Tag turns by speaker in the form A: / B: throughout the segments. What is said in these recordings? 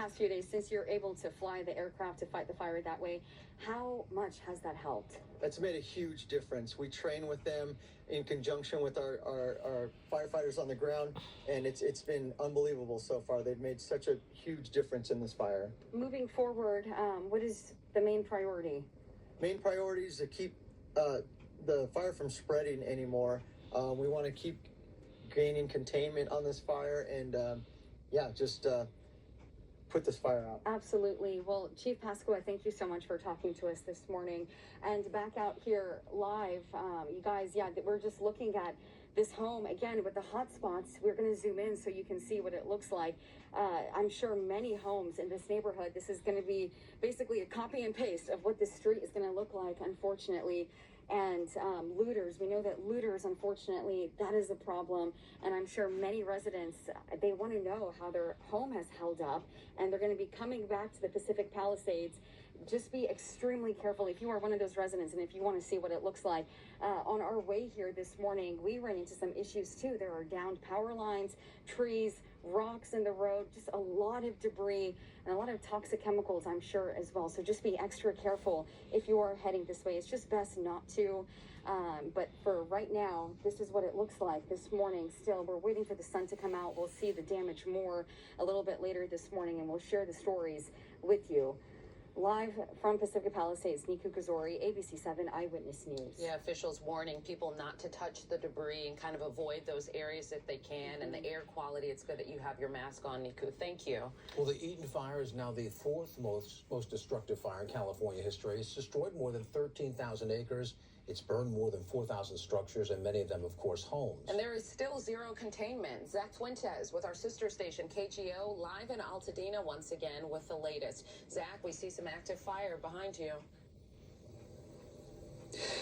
A: past few days, since you're able to fly the aircraft to fight the fire that way, how much has that helped?
B: That's made a huge difference. We train with them in conjunction with our firefighters on the ground, and it's been unbelievable so far. They've made such a huge difference in this fire.
A: Moving forward, what is the main priority?
B: Main priority is to keep the fire from spreading anymore. We want to keep gaining containment on this fire and just put this fire out.
A: Absolutely. Well, Chief Pasqua, thank you so much for talking to us this morning. And back out here live, you guys, we're just looking at this home again with the hot spots. We're going to zoom in so you can see what it looks like. I'm sure many homes in this neighborhood, this is going to be basically a copy and paste of what this street is going to look like, unfortunately. And looters, we know that looters, unfortunately, that is a problem. And I'm sure many residents, they want to know how their home has held up. And they're going to be coming back to the Pacific Palisades. Just be extremely careful if you are one of those residents and if you want to see what it looks like. On our way here this morning, we ran into some issues too. There are downed power lines, trees, rocks in the road, just a lot of debris and a lot of toxic chemicals, I'm sure, as well. So just be extra careful if you are heading this way. It's just best not to. But for right now, this is what it looks like this morning. Still, we're waiting for the sun to come out. We'll see the damage more a little bit later this morning, and we'll share the stories with you. Live from Pacific Palisades, Niku Kazori, ABC7 Eyewitness News.
C: Yeah, officials warning people not to touch the debris and kind of avoid those areas if they can. And the air quality, it's good that you have your mask on, Niku. Thank you.
D: Well, the Eaton fire is now the fourth most destructive fire in California history. It's destroyed more than 13,000 acres. It's burned more than 4,000 structures, and many of them, of course, homes.
C: And there is still zero containment. Zach Fuentes with our sister station, KGO, live in Altadena once again with the latest. Zach, we see some active fire behind you.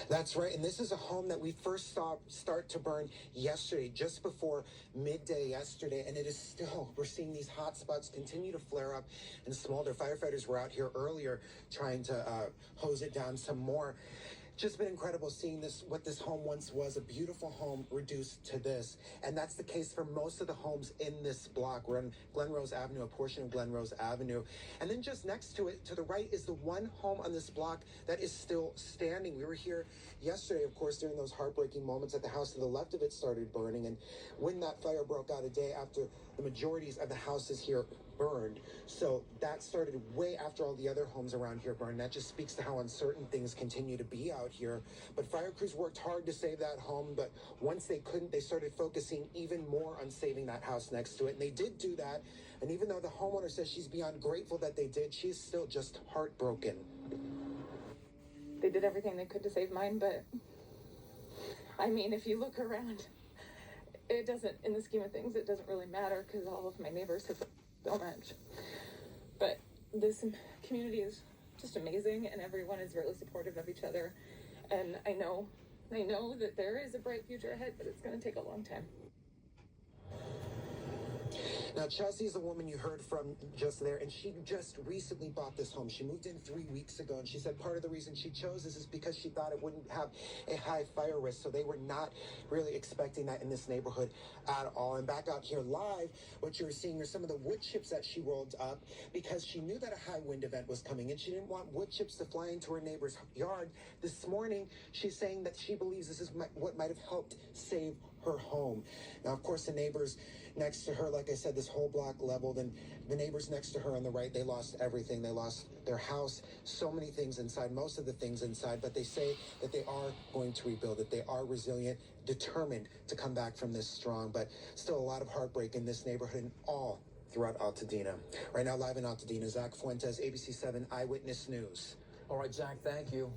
E: That's right, and this is a home that we first saw start to burn yesterday, just before midday yesterday, and it is still, we're seeing these hot spots continue to flare up and smolder. Firefighters were out here earlier trying to hose it down some more. Just been incredible seeing this, what this home once was, a beautiful home reduced to this. And that's the case for most of the homes in this block. We're on Glenrose Avenue, a portion of Glenrose Avenue. And then just next to it, to the right, is the one home on this block that is still standing. We were here yesterday, of course, during those heartbreaking moments that the house to the left of it started burning. And when that fire broke out a day after the majorities of the houses here burned. So that started way after all the other homes around here burned. That just speaks to how uncertain things continue to be out here. But fire crews worked hard to save that home, but once they couldn't, they started focusing even more on saving that house next to it. And they did do that. And even though the homeowner says she's beyond grateful that they did, she's still just heartbroken.
F: They did everything they could to save mine, but I mean, if you look around, it doesn't, in the scheme of things, it doesn't really matter because all of my neighbors have so much. But this community is just amazing, and everyone is really supportive of each other. And I know that there is a bright future ahead, but it's going to take a long time.
E: Now, Chelsea is a woman you heard from just there, and she just recently bought this home. She moved in 3 weeks ago, and she said part of the reason she chose this is because she thought it wouldn't have a high fire risk, so they were not really expecting that in this neighborhood at all. And back out here live, what you're seeing are some of the wood chips that she rolled up because she knew that a high wind event was coming, and she didn't want wood chips to fly into her neighbor's yard. This morning, she's saying that she believes this is what might have helped save her home. Now, of course, the neighbors next to her, like I said, this whole block leveled, and the neighbors next to her on the right, they lost everything. They lost their house, so many things inside, most of the things inside, but they say that they are going to rebuild, that they are resilient, determined to come back from this strong, but still a lot of heartbreak in this neighborhood and all throughout Altadena. Right now, live in Altadena, Zach Fuentes, ABC7 Eyewitness News.
D: All right, Zach, thank you.